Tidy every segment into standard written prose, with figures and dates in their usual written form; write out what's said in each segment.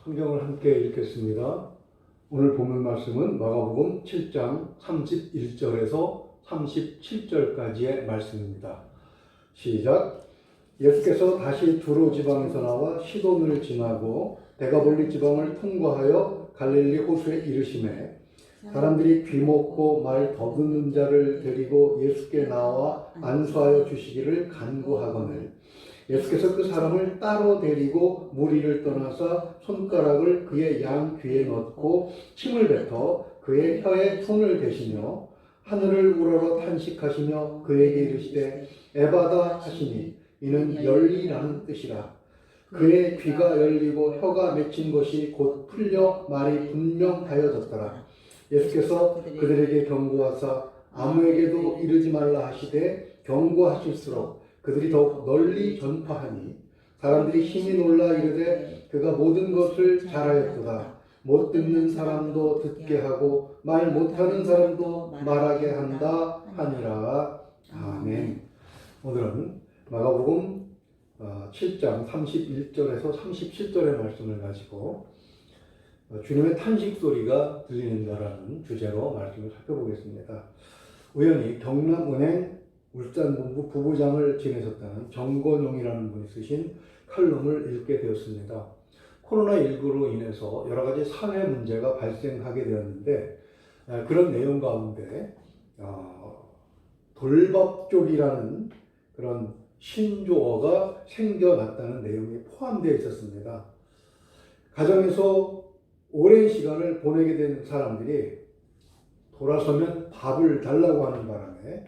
성경을 함께 읽겠습니다. 오늘 본문 말씀은 마가복음 7장 31절에서 37절까지의 말씀입니다. 시작. 예수께서 다시 두로 지방에서 나와 시돈을 지나고 데가볼리 지방을 통과하여 갈릴리 호수에 이르시매 사람들이 귀먹고 말 더듬는 자를 데리고 예수께 나와 안수하여 주시기를 간구하거늘 예수께서 그 사람을 따로 데리고 무리를 떠나서 손가락을 그의 양 귀에 넣고 침을 뱉어 그의 혀에 손을 대시며 하늘을 우러러 탄식하시며 그에게 이르시되 에바다 하시니 이는 열리라는 뜻이라. 그의 귀가 열리고 혀가 맺힌 것이 곧 풀려 말이 분명하여졌더라. 예수께서 그들에게 경고하사 아무에게도 이르지 말라 하시되 경고하실수록 그들이 더욱 널리 전파하니 사람들이 힘이 놀라 이르되 그가 모든 것을 잘하였도다. 못 듣는 사람도 듣게 하고 말 못하는 사람도 말하게 한다 하니라. 아멘. 오늘은 마가복음 7장 31절에서 37절의 말씀을 가지고 주님의 탄식 소리가 들리는다라는 주제로 말씀을 살펴보겠습니다. 우연히 경남은행 울산본부 부부장을 지내셨다는 정건용이라는 분이 쓰신 칼럼을 읽게 되었습니다. 코로나19로 인해서 여러 가지 사회 문제가 발생하게 되었는데 그런 내용 가운데 돌법족이라는 그런 신조어가 생겨났다는 내용이 포함되어 있었습니다. 가정에서 오랜 시간을 보내게 된 사람들이 돌아서면 밥을 달라고 하는 바람에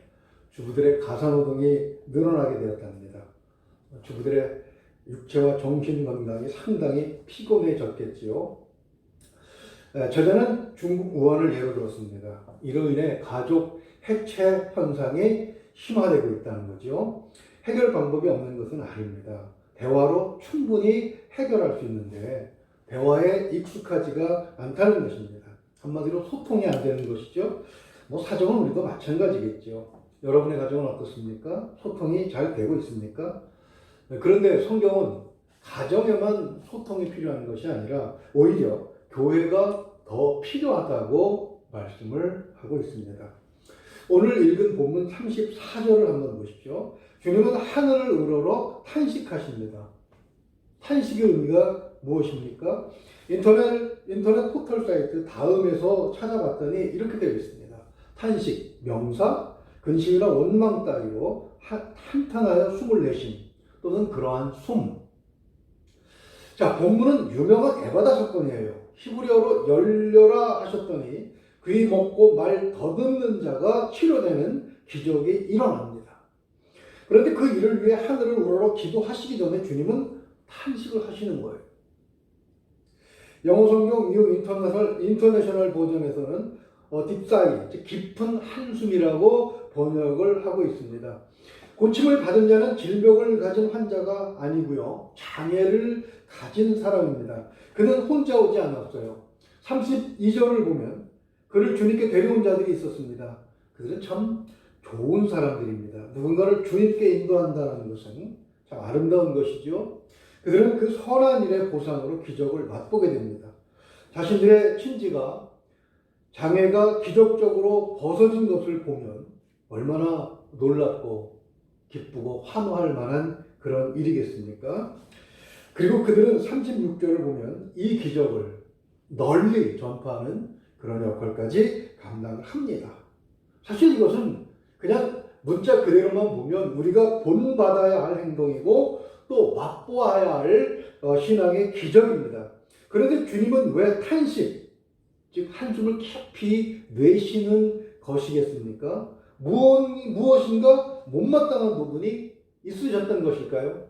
주부들의 가사노동이 늘어나게 되었답니다. 주부들의 육체와 정신 건강이 상당히 피곤해졌겠지요. 저자는 중국 우한을 예로 들었습니다. 이로 인해 가족 해체 현상이 심화되고 있다는 거죠. 해결 방법이 없는 것은 아닙니다. 대화로 충분히 해결할 수 있는데 대화에 익숙하지가 않다는 것입니다. 한마디로 소통이 안 되는 것이죠. 사정은 우리도 마찬가지겠죠. 여러분의 가정은 어떻습니까? 소통이 잘 되고 있습니까? 그런데 성경은 가정에만 소통이 필요한 것이 아니라 오히려 교회가 더 필요하다고 말씀을 하고 있습니다. 오늘 읽은 본문 34절을 한번 보십시오. 주님은 하늘을 우러러 탄식하십니다. 탄식의 의미가 무엇입니까? 인터넷 포털 사이트 다음에서 찾아봤더니 이렇게 되어 있습니다. 탄식, 명사, 근심이나 원망 따위로 한탄하여 숨을 내심 또는 그러한 숨. 자, 본문은 유명한 에바다 사건이에요. 히브리어로 열려라 하셨더니 귀 먹고 말 더듬는 자가 치료되는 기적이 일어납니다. 그런데 그 일을 위해 하늘을 우러러 기도하시기 전에 주님은 탄식을 하시는 거예요. 영어 성경 뉴 인터내셔널 버전에서는 딥사이, 즉 깊은 한숨이라고 번역을 하고 있습니다. 고침을 받은 자는 질병을 가진 환자가 아니고요. 장애를 가진 사람입니다. 그는 혼자 오지 않았어요. 32절을 보면 그를 주님께 데려온 자들이 있었습니다. 그들은 참 좋은 사람들입니다. 누군가를 주님께 인도한다는 것은 참 아름다운 것이죠. 그들은 그 선한 일의 보상으로 기적을 맛보게 됩니다. 자신들의 친지가 장애가 기적적으로 벗어진 것을 보면 얼마나 놀랍고 기쁘고 환호할 만한 그런 일이겠습니까? 그리고 그들은 36절을 보면 이 기적을 널리 전파하는 그런 역할까지 감당을 합니다. 사실 이것은 그냥 문자 그대로만 보면 우리가 본받아야 할 행동이고 또 맛보아야 할 신앙의 기적입니다. 그런데 주님은 왜 탄식, 즉 한숨을 깊이 내쉬는 것이겠습니까? 무엇인가 못마땅한 부분이 있으셨던 것일까요?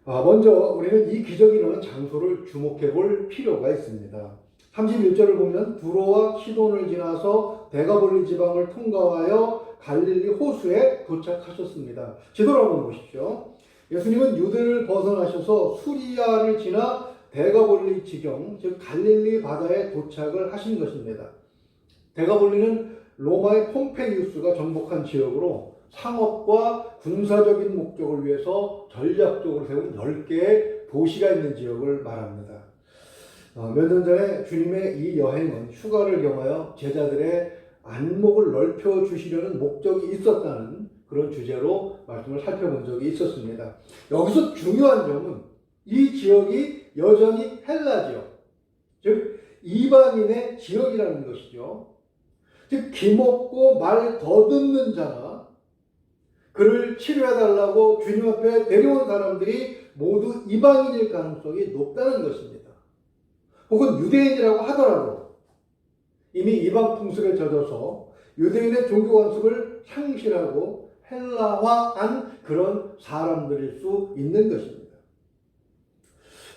먼저 우리는 이 기적이 일어난 장소를 주목해 볼 필요가 있습니다. 31절을 보면 두로와 시돈을 지나서 데가볼리 지방을 통과하여 갈릴리 호수에 도착하셨습니다. 지도를 한번 보십시오. 예수님은 유대를 벗어나셔서 수리아를 지나 데가볼리 지경, 즉 갈릴리 바다에 도착을 하신 것입니다. 데가볼리는 로마의 폼페이우스가 정복한 지역으로 상업과 군사적인 목적을 위해서 전략적으로 세운 10개의 도시가 있는 지역을 말합니다. 몇 년 전에 주님의 이 여행은 휴가를 겸하여 제자들의 안목을 넓혀 주시려는 목적이 있었다는 그런 주제로 말씀을 살펴본 적이 있었습니다. 여기서 중요한 점은 이 지역이 여전히 헬라 지역, 즉 이방인의 지역이라는 것이죠. 즉 기먹고 말 더듬는 자나 그를 치료해달라고 주님 앞에 데려온 사람들이 모두 이방인일 가능성이 높다는 것입니다. 혹은 유대인이라고 하더라도 이미 이방 풍습에 젖어서 유대인의 종교 관습을 상실하고 헬라화한 그런 사람들일 수 있는 것입니다.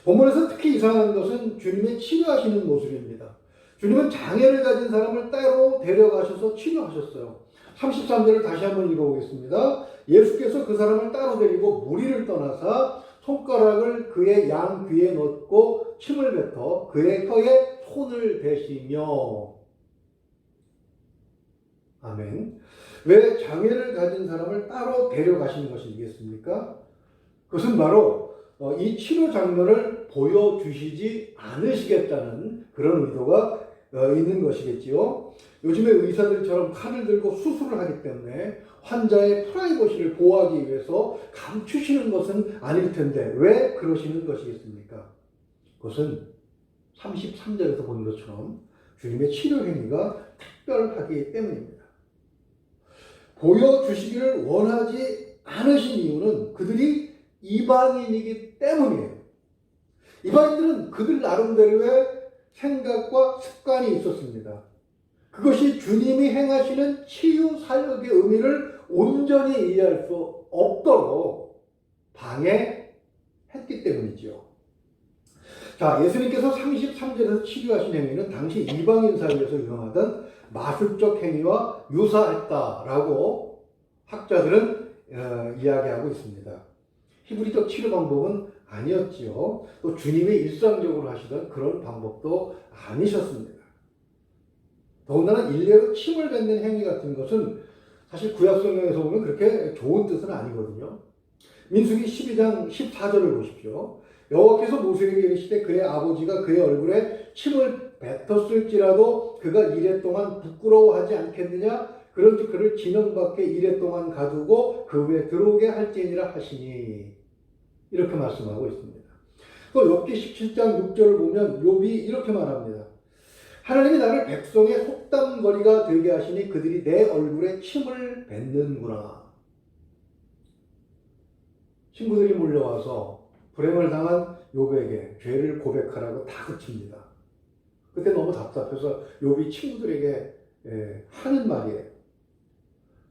본문에서 특히 이상한 것은 주님의 치료하시는 모습입니다. 주님은 장애를 가진 사람을 따로 데려가셔서 치료하셨어요. 33절을 다시 한번 읽어보겠습니다. 예수께서 그 사람을 따로 데리고 무리를 떠나사 손가락을 그의 양 귀에 넣고 침을 뱉어 그의 혀에 손을 대시며. 아멘. 왜 장애를 가진 사람을 따로 데려가시는 것이겠습니까? 그것은 바로 이 치료 장면을 보여주시지 않으시겠다는 그런 의도가 있는 것이겠지요. 요즘에 의사들처럼 칼을 들고 수술을 하기 때문에 환자의 프라이버시를 보호하기 위해서 감추시는 것은 아닐 텐데 왜 그러시는 것이겠습니까? 그것은 33절에서 본 것처럼 주님의 치료 행위가 특별하기 때문입니다. 보여주시기를 원하지 않으신 이유는 그들이 이방인이기 때문이에요. 이방인들은 그들 나름대로의 생각과 습관이 있었습니다. 그것이 주님이 행하시는 치유 사역의 의미를 온전히 이해할 수 없도록 방해했기 때문이죠. 자, 예수님께서 33절에서 치료하신 행위는 당시 이방인 사회에서 유행하던 마술적 행위와 유사했다라고 학자들은 이야기하고 있습니다. 히브리적 치료 방법은 아니었지요. 또 주님이 일상적으로 하시던 그런 방법도 아니셨습니다. 더군다나 일례로 침을 뱉는 행위 같은 것은 사실 구약성경에서 보면 그렇게 좋은 뜻은 아니거든요. 민수기 12장 14절을 보십시오. 여호와께서 모세에게 이르시되 그의 아버지가 그의 얼굴에 침을 뱉었을지라도 그가 이레 동안 부끄러워하지 않겠느냐? 그런즉 그를 지명 밖에 이레 동안 가두고 그 후에 들어오게 할지니라 하시니. 이렇게 말씀하고 있습니다. 또 욥기 17장 6절을 보면 욥이 이렇게 말합니다. 하나님이 나를 백성의 속담거리가 되게 하시니 그들이 내 얼굴에 침을 뱉는구나. 친구들이 몰려와서 불행을 당한 욥에게 죄를 고백하라고 다그칩니다. 그때 너무 답답해서 욥이 친구들에게 하는 말이에요.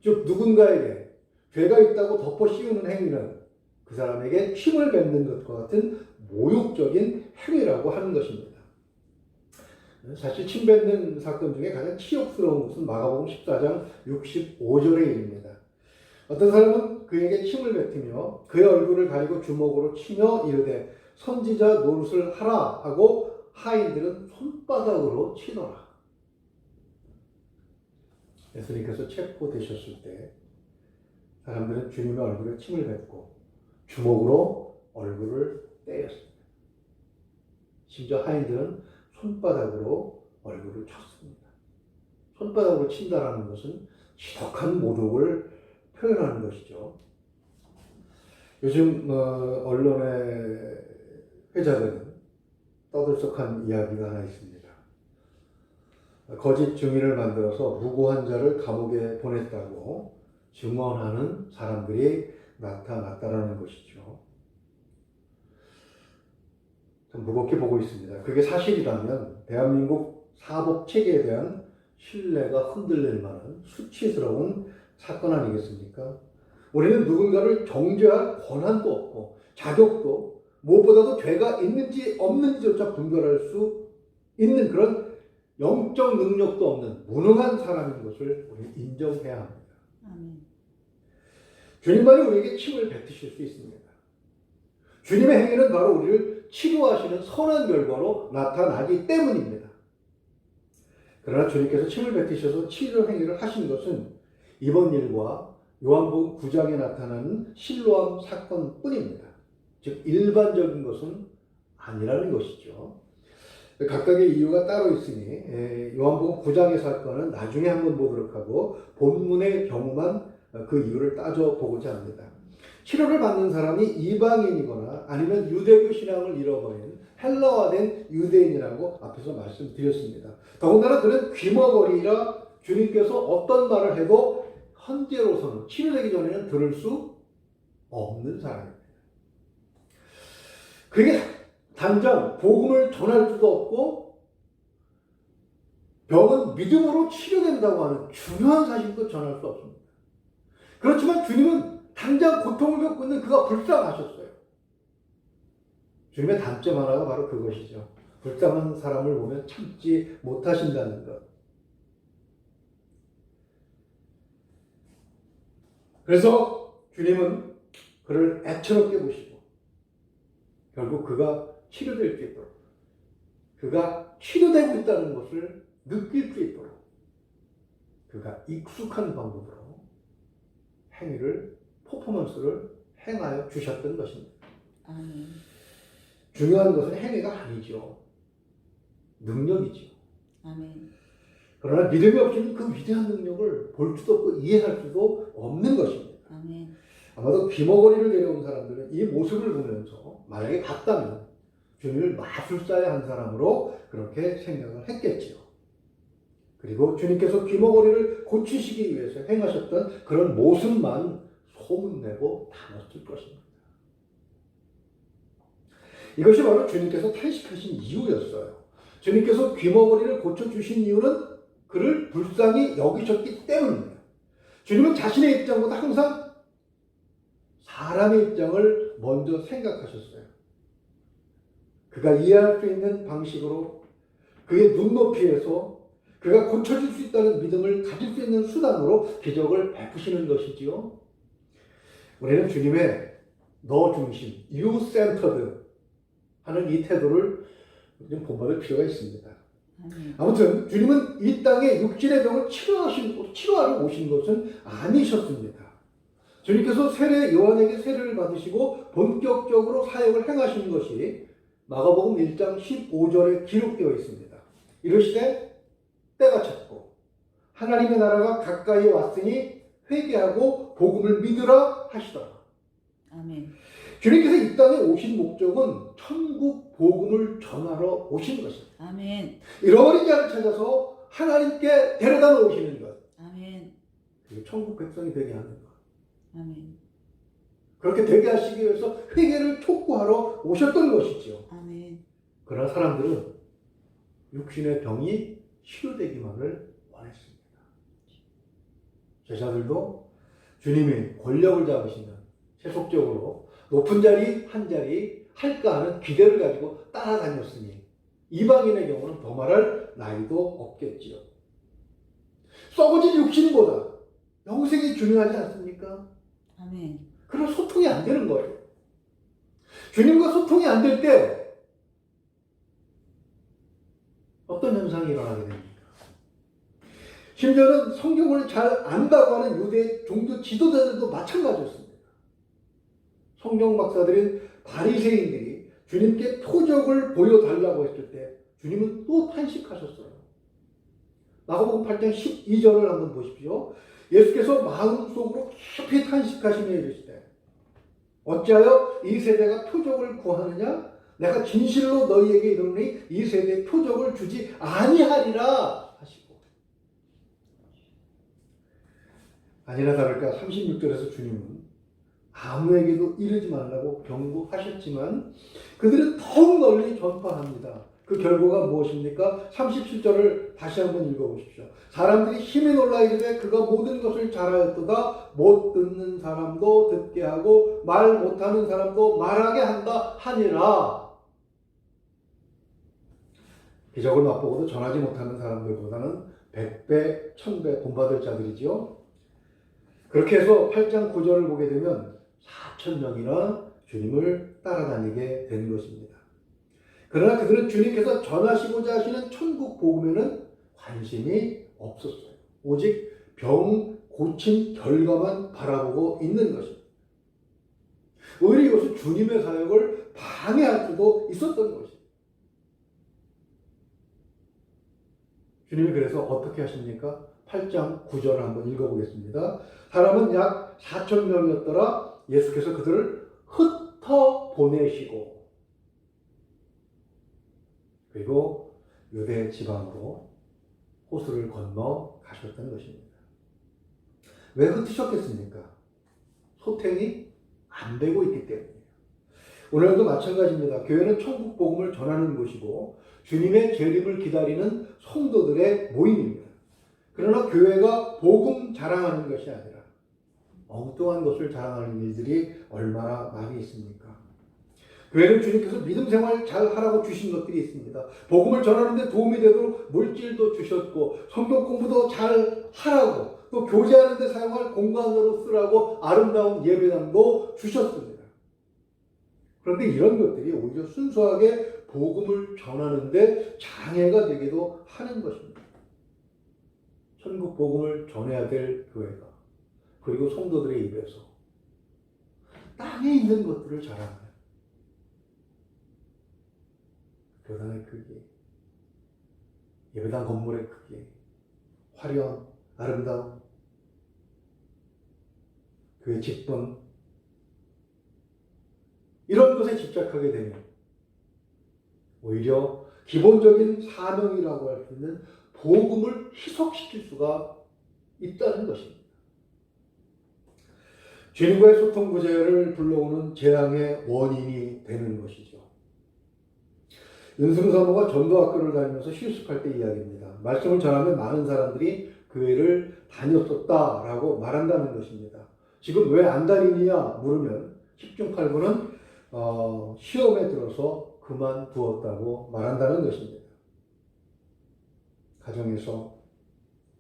즉 누군가에게 죄가 있다고 덮어 씌우는 행위는 그 사람에게 침을 뱉는 것과 같은 모욕적인 행위라고 하는 것입니다. 사실 침 뱉는 사건 중에 가장 치욕스러운 것은 마가복음 14장 65절의 일입니다. 어떤 사람은 그에게 침을 뱉으며 그의 얼굴을 가리고 주먹으로 치며 이르되 선지자 노릇을 하라 하고 하인들은 손바닥으로 치더라. 예수님께서 체포되셨을 때 사람들은 주님의 얼굴에 침을 뱉고 주먹으로 얼굴을 때렸습니다. 심지어 하인들은 손바닥으로 얼굴을 쳤습니다. 손바닥으로 친다라는 것은 지독한 모독을 표현하는 것이죠. 요즘 언론의 회자들은 떠들썩한 이야기가 하나 있습니다. 거짓 증인을 만들어서 무고한 자를 감옥에 보냈다고 증언하는 사람들이 나타났다는 것이죠. 좀 무겁게 보고 있습니다. 그게 사실이라면 대한민국 사법 체계에 대한 신뢰가 흔들릴 만한 수치스러운 사건 아니겠습니까? 우리는 누군가를 정죄할 권한도 없고 자격도 무엇보다도 죄가 있는지 없는지조차 분별할 수 있는 그런 영적 능력도 없는 무능한 사람인 것을 우리는 인정해야 합니다. 주님만이 우리에게 침을 뱉으실 수 있습니다. 주님의 행위는 바로 우리를 치료하시는 선한 결과로 나타나기 때문입니다. 그러나 주님께서 침을 뱉으셔서 치료 행위를 하신 것은 이번 일과 요한복음 9장에 나타나는 실로암 사건뿐입니다. 즉 일반적인 것은 아니라는 것이죠. 각각의 이유가 따로 있으니 요한복음 9장의 사건은 나중에 한번 보도록 하고 본문의 경우만 그 이유를 따져보고자 합니다. 치료를 받는 사람이 이방인이거나 아니면 유대교 신앙을 잃어버린 헬라화된 유대인이라고 앞에서 말씀드렸습니다. 더군다나 그는 귀머거리라 주님께서 어떤 말을 해도 현재로서는 치료되기 전에는 들을 수 없는 사람입니다. 그게 당장 복음을 전할 수도 없고 병은 믿음으로 치료된다고 하는 중요한 사실도 전할 수 없습니다. 그렇지만 주님은 당장 고통을 겪고 있는 그가 불쌍하셨어요. 주님의 단점 하나가 바로 그것이죠. 불쌍한 사람을 보면 참지 못하신다는 것. 그래서 주님은 그를 애처롭게 보시고 결국 그가 치료될 수 있도록, 그가 치료되고 있다는 것을 느낄 수 있도록 그가 익숙한 방법으로 퍼포먼스를 행하여 주셨던 것입니다. 중요한 것은 행위가 아니죠. 능력이죠. 아멘. 그러나 믿음이 없이는 그 위대한 능력을 볼 수도 없고 이해할 수도 없는 것입니다. 아멘. 아마도 귀머거리를 내려온 사람들은 이 모습을 보면서 만약에 봤다면 주님을 마술사의 한 사람으로 그렇게 생각을 했겠지요. 그리고 주님께서 귀머거리를 고치시기 위해서 행하셨던 그런 모습만 소문내고 다녔을 것입니다. 이것이 바로 주님께서 탄식하신 이유였어요. 주님께서 귀머거리를 고쳐주신 이유는 그를 불쌍히 여기셨기 때문입니다. 주님은 자신의 입장보다 항상 사람의 입장을 먼저 생각하셨어요. 그가 이해할 수 있는 방식으로 그의 눈높이에서 그가 고쳐질 수 있다는 믿음을 가질 수 있는 수단으로 기적을 베푸시는 것이지요. 우리는 주님의 너 중심, you centered 하는 이 태도를 좀 본받을 필요가 있습니다. 아무튼 주님은 이 땅에 육신의 병을 치료하러 오신 것은 아니셨습니다. 주님께서 요한에게 세례를 받으시고 본격적으로 사역을 행하신 것이 마가복음 1장 15절에 기록되어 있습니다. 이르시되 때가 찼고 하나님의 나라가 가까이 왔으니 회개하고 복음을 믿으라 하시더라. 아멘. 주님께서 이 땅에 오신 목적은 천국 복음을 전하러 오신 것입니다. 아멘. 잃어버린 자를 찾아서 하나님께 데려다 놓으시는 것. 아멘. 그게 천국 백성이 되게 하는 것. 아멘. 그렇게 되게 하시기 위해서 회개를 촉구하러 오셨던 것이죠. 아멘. 그러나 사람들은 육신의 병이 치료되기만을 원했습니다. 제자들도 주님이 권력을 잡으시면 세속적으로 높은 자리 한 자리 할까 하는 기대를 가지고 따라다녔으니 이방인의 경우는 더 말할 나위도 없겠지요. 썩어진 육신보다 영생이 중요하지 않습니까? 아멘. 그런 소통이 안 되는 거예요. 주님과 소통이 안 될 때 어떤 현상이 일어나게 됩니까? 심지어는 성경을 잘 안다고 하는 유대 종교 지도자들도 마찬가지였습니다. 성경 박사들인 바리새인들이 주님께 표적을 보여달라고 했을 때 주님은 또 탄식하셨어요. 마가복음 8장 12절을 한번 보십시오. 예수께서 마음속으로 깊이 탄식하시며 이르시되 어찌하여 이 세대가 표적을 구하느냐? 내가 진실로 너희에게 이르노니 이 세대에 표적을 주지 아니하리라 하시고 아니나 다를까 36절에서 주님은 아무에게도 이르지 말라고 경고하셨지만 그들은 더욱 널리 전파합니다. 그 결과가 무엇입니까? 37절을 다시 한번 읽어보십시오. 사람들이 힘이 놀라 이르되 그가 모든 것을 잘하였도다. 못 듣는 사람도 듣게 하고 말 못하는 사람도 말하게 한다 하니라. 기적을 맛보고도 전하지 못하는 사람들보다는 100배, 1000배 본받을 자들이지요. 그렇게 해서 8장 9절을 보게 되면 4,000명이나 주님을 따라다니게 된 것입니다. 그러나 그들은 주님께서 전하시고자 하시는 천국 복음에는 관심이 없었어요. 오직 병 고친 결과만 바라보고 있는 것입니다. 오히려 이것은 주님의 사역을 방해할 수도 있었던 것입니다. 주님이 그래서 어떻게 하십니까? 8장 9절을 한번 읽어보겠습니다. 사람은 약 4천 명이었더라. 예수께서 그들을 흩어 보내시고 그리고 유대 지방으로 호수를 건너 가셨던 것입니다. 왜 흩으셨겠습니까? 소탱이 안 되고 있기 때문이에요. 오늘도 마찬가지입니다. 교회는 천국 복음을 전하는 곳이고 주님의 재림을 기다리는 성도들의 모임입니다. 그러나 교회가 복음 자랑하는 것이 아니라 엉뚱한 것을 자랑하는 일들이 얼마나 많이 있습니까? 교회는 주님께서 믿음 생활 잘 하라고 주신 것들이 있습니다. 복음을 전하는데 도움이 되도록 물질도 주셨고 성경 공부도 잘 하라고 또 교제하는 데 사용할 공간으로 쓰라고 아름다운 예배당도 주셨습니다. 그런데 이런 것들이 오히려 순수하게 복음을 전하는데 장애가 되기도 하는 것입니다. 천국 복음을 전해야 될 교회가 그리고 성도들의 입에서 땅에 있는 것들을 자랑하는 교단의 크기, 예배당 건물의 크기, 화려함, 아름다움, 그의 기쁨 이런 것에 집착하게 되면 오히려 기본적인 사명이라고 할 수 있는 복음을 희석시킬 수가 있다는 것입니다. 주님과의 소통 부재를 불러오는 재앙의 원인이 되는 것이죠. 윤승사모가 전도학교를 다니면서 실습할 때 이야기입니다. 말씀을 전하면 많은 사람들이 교회를 다녔었다라고 말한다는 것입니다. 지금 왜 안 다니느냐 물으면 10중 8구는 시험에 들어서 그만두었다고 말한다는 것입니다. 가정에서,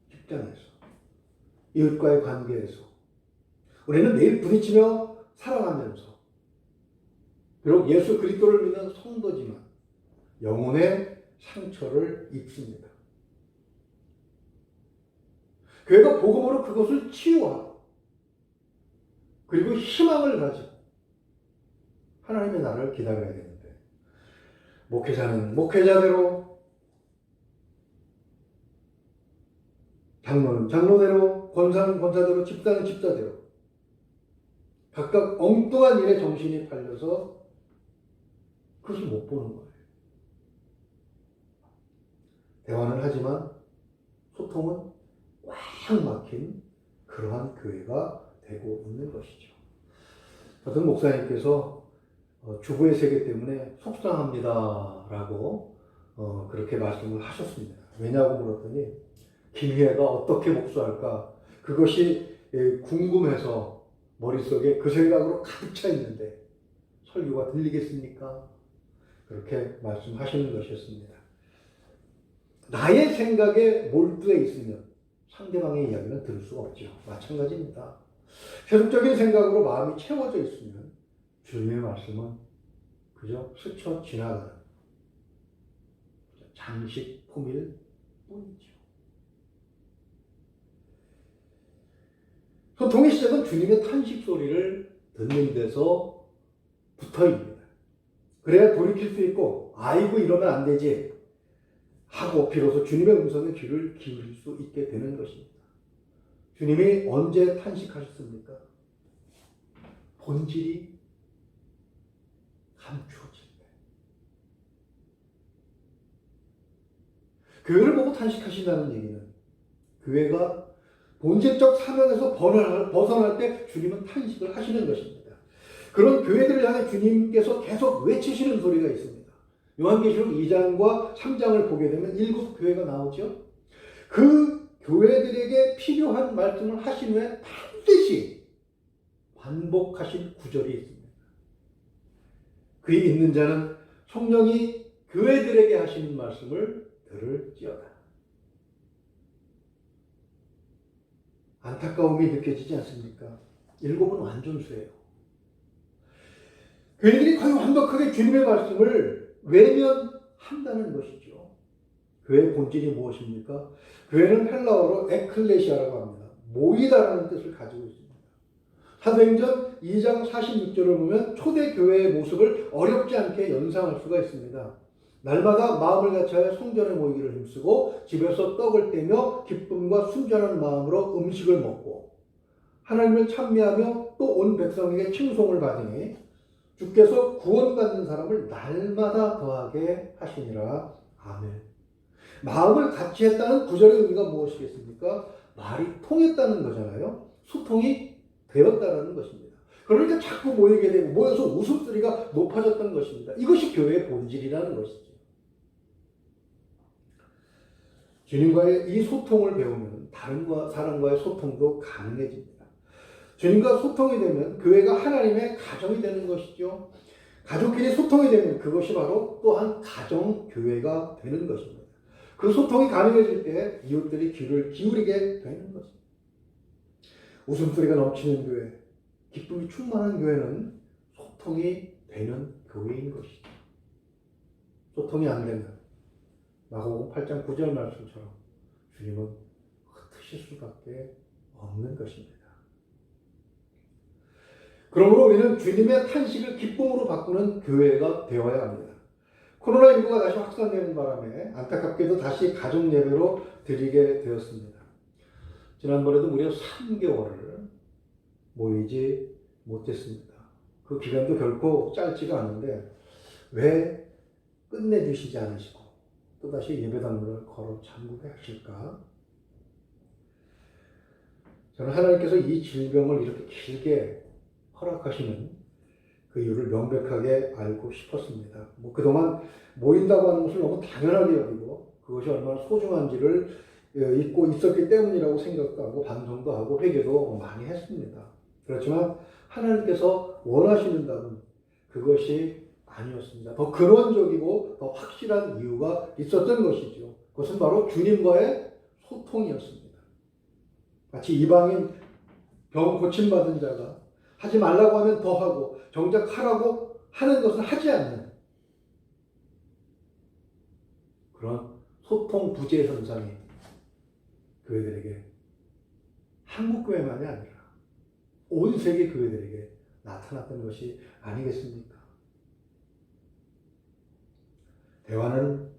직장에서, 이웃과의 관계에서 우리는 매일 부딪히며 살아가면서 비록 예수 그리스도를 믿는 성도지만 영혼의 상처를 입습니다. 교회가 복음으로 그것을 치유하고 그리고 희망을 가지고 하나님의 나라를 기다려야 되는데 목회자는 목회자대로 장로는 장로대로 권사는 권사대로 집사는 집사대로 각각 엉뚱한 일에 정신이 팔려서 그것을 못 보는 거예요. 대화는 하지만 소통은 꽉 막힌 그러한 교회가 되고 있는 것이죠. 어떤 목사님께서 주부의 세계 때문에 속상합니다 라고 그렇게 말씀을 하셨습니다. 왜냐고 물었더니 김희애가 어떻게 목수할까 그것이 궁금해서 머릿속에 그 생각으로 가득 차 있는데 설교가 들리겠습니까? 그렇게 말씀하시는 것이었습니다. 나의 생각에 몰두해 있으면 상대방의 이야기는 들을 수가 없죠. 마찬가지입니다. 세속적인 생각으로 마음이 채워져 있으면 주님의 말씀은 그저 스쳐 지나가는 장식 품일 뿐이죠. 소통의 시작은 주님의 탄식 소리를 듣는 데서 붙어입니다. 그래야 돌이킬 수 있고 아이고 이러면 안 되지 하고 비로소 주님의 음성에 귀를 기울일 수 있게 되는 것입니다. 주님이 언제 탄식하셨습니까? 본질이 감추어질 때. 교회를 보고 탄식하신다는 얘기는 교회가 본질적 사명에서 벗어날 때 주님은 탄식을 하시는 것입니다. 그런 교회들을 향해 주님께서 계속 외치시는 소리가 있습니다. 요한계시록 2장과 3장을 보게 되면 7교회가 나오죠. 그 교회들에게 필요한 말씀을 하신 후에 반드시 반복하신 구절이 있습니다. 그의 있는 자는 성령이 교회들에게 하시는 말씀을 들을지어다. 안타까움이 느껴지지 않습니까? 7은 완전수예요. 교회들이 거의 완벽하게 주님의 말씀을 외면한다는 것이죠. 교회의 본질이 무엇입니까? 교회는 헬라어로 에클레시아라고 합니다. 모이다라는 뜻을 가지고 있습니다. 사도행전 2장 46절을 보면 초대교회의 모습을 어렵지 않게 연상할 수가 있습니다. 날마다 마음을 같이하여 성전에 모이기를 힘쓰고 집에서 떡을 떼며 기쁨과 순전한 마음으로 음식을 먹고 하나님을 찬미하며 또 온 백성에게 칭송을 받으니 주께서 구원받는 사람을 날마다 더하게 하시니라. 아멘. 마음을 같이 했다는 구절의 의미가 무엇이겠습니까? 말이 통했다는 거잖아요. 소통이 되었다는 것입니다. 그러니까 자꾸 모이게 되고 모여서 웃음소리가 높아졌던 것입니다. 이것이 교회의 본질이라는 것이죠. 주님과의 이 소통을 배우면 다른 사람과의 소통도 가능해집니다. 주님과 소통이 되면 교회가 하나님의 가정이 되는 것이죠. 가족끼리 소통이 되면 그것이 바로 또한 가정교회가 되는 것입니다. 그 소통이 가능해질 때 이웃들이 귀를 기울이게 되는 것입니다. 웃음소리가 넘치는 교회, 기쁨이 충만한 교회는 소통이 되는 교회인 것이죠. 소통이 안 되면 마가복음 8장 9절 말씀처럼 주님은 흩으실 수밖에 없는 것입니다. 그러므로 우리는 주님의 탄식을 기쁨으로 바꾸는 교회가 되어야 합니다. 코로나19가 다시 확산되는 바람에 안타깝게도 다시 가족 예배로 드리게 되었습니다. 지난번에도 무려 3개월을 모이지 못했습니다. 그 기간도 결코 짧지가 않은데 왜 끝내주시지 않으시고 또다시 예배당문을 걸어 잠그게 하실까? 저는 하나님께서 이 질병을 이렇게 길게 허락하시는 그 이유를 명백하게 알고 싶었습니다. 그동안 모인다고 하는 것을 너무 당연하게 여기고 그것이 얼마나 소중한지를 잊고 있었기 때문이라고 생각도 하고 반성도 하고 회개도 많이 했습니다. 그렇지만 하나님께서 원하시는 답은 그것이 아니었습니다. 더 근원적이고 더 확실한 이유가 있었던 것이죠. 그것은 바로 주님과의 소통이었습니다. 마치 이방인 병 고침받은 자가 하지 말라고 하면 더 하고 정작 하라고 하는 것은 하지 않는 그런 소통 부재 현상이 교회들에게 한국 교회만이 아니라 온 세계 교회들에게 나타났던 것이 아니겠습니까? 대화는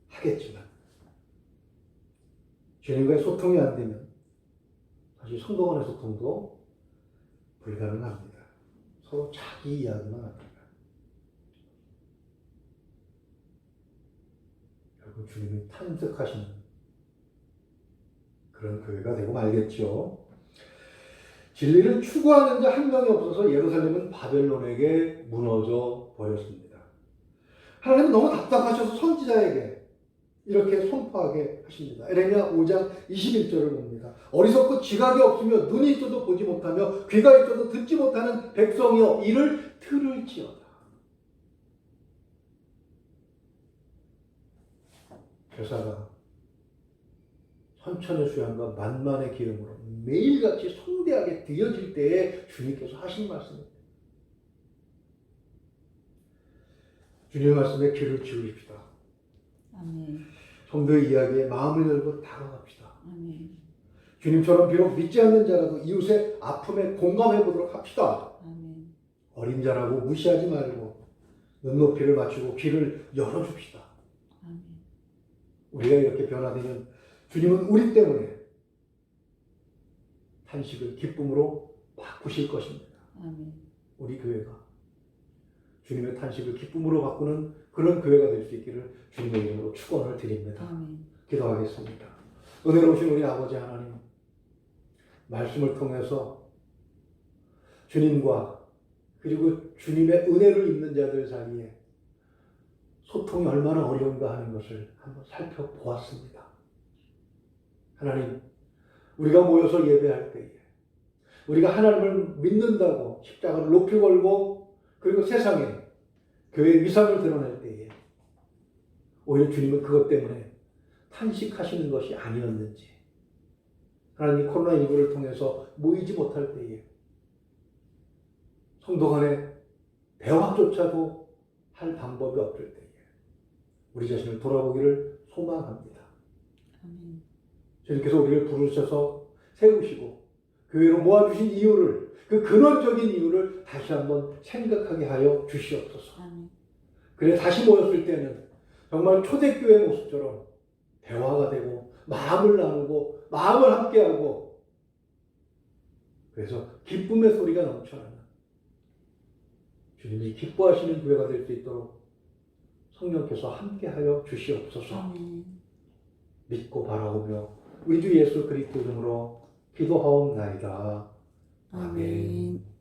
하겠지만 주님과의 소통이 안 되면 사실 성도 간의 소통도 불가능합니다. 서로 자기 이야기만 합니다. 결국 주님이 탄생하시는 그런 교회가 되고 말겠죠. 진리를 추구하는 자 한 명이 없어서 예루살렘은 바벨론에게 무너져 버렸습니다. 하나님은 너무 답답하셔서 선지자에게 이렇게 선포하게 하십니다. 에레미야 5장 21절을 봅니다. 어리석고 지각이 없으며 눈이 있어도 보지 못하며 귀가 있어도 듣지 못하는 백성이여 이를 들을지어다. 교사가 천천의 수양과 만만의 기름으로 매일같이 성대하게 드려질 때에 주님께서 하신 말씀입니다. 주님의 말씀에 귀를 기울입시다. 아멘. 성도의 이야기에 마음을 열고 다가갑시다. 아멘. 주님처럼 비록 믿지 않는 자라도 이웃의 아픔에 공감해 보도록 합시다. 아멘. 어린 자라고 무시하지 말고 눈높이를 맞추고 귀를 열어줍시다. 아멘. 우리가 이렇게 변화되면 주님은 우리 때문에 탄식을 기쁨으로 바꾸실 것입니다. 아멘. 우리 교회가 주님의 탄식을 기쁨으로 바꾸는 그런 교회가 될 수 있기를 주님의 이름으로 축원을 드립니다. 아멘. 기도하겠습니다. 은혜로우신 우리 아버지 하나님, 말씀을 통해서 주님과 그리고 주님의 은혜를 입는 자들 사이에 소통이 얼마나 어려운가 하는 것을 한번 살펴보았습니다. 하나님, 우리가 모여서 예배할 때에 우리가 하나님을 믿는다고 십자가를 높이 걸고 그리고 세상에 교회의 위상을 드러낼 때에 오히려 주님은 그것 때문에 탄식하시는 것이 아니었는지 하나님 코로나19를 통해서 모이지 못할 때에 성도 간의 대화조차도 할 방법이 없을 때에 우리 자신을 돌아보기를 소망합니다. 아멘. 주님께서 우리를 부르셔서 세우시고 교회로 모아주신 이유를, 그 근원적인 이유를 다시 한번 생각하게 하여 주시옵소서. 아멘. 그래 다시 모였을 때는 정말 초대교회 모습처럼 대화가 되고 마음을 나누고 마음을 함께하고, 그래서 기쁨의 소리가 넘쳐나는 주님이 기뻐하시는 교회가 될 수 있도록 성령께서 함께하여 주시옵소서. 아멘. 믿고 바라오며 우리 주 예수 그리스도 이름으로 기도하옵나이다. 아멘. 아멘.